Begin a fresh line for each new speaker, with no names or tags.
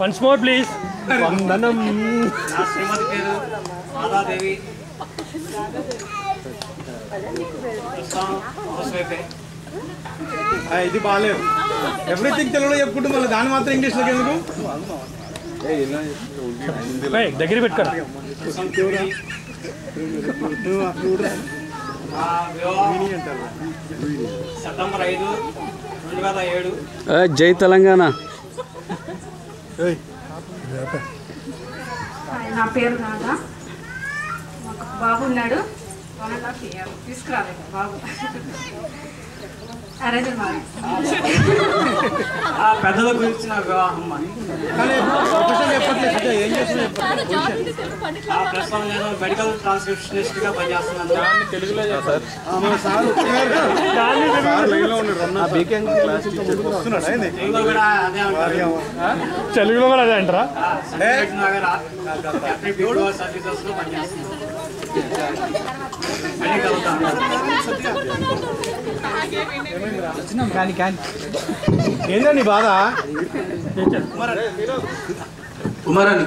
Once more please.
వందనం. నా శ్రీమతి పేరు మాదాదేవి.
ఇది బాగాలేదు. ఎవ్రీథింగ్ తెలుగులో చెప్పుకుంటూ మళ్ళీ దాన్ని మాత్రం ఇంగ్లీష్లోకి ఎందుకు?
దగ్గర పెట్టుకోరా.
సెప్టెంబర్ 5, 2007.
జై తెలంగాణ.
నా పేరు నాగా. మాకు బాబు ఉన్నాడు. 1.5 years తీసుకురాలేదు బాబు. అరేంజ్ మరి
పెద్దల గురించి నా వివాహం ప్రస్తుతం నేను మెడికల్ ట్రాన్స్క్రిప్షనిస్ట్గా పనిచేస్తున్నాను. తెలుగులో కూడా అదే అంటారు.
తెలుగులో కూడా అదే అంటారా?
సర్వీసెస్లో పనిచేస్తున్నాను.
ఏందండి బాధ?
కుమారాణి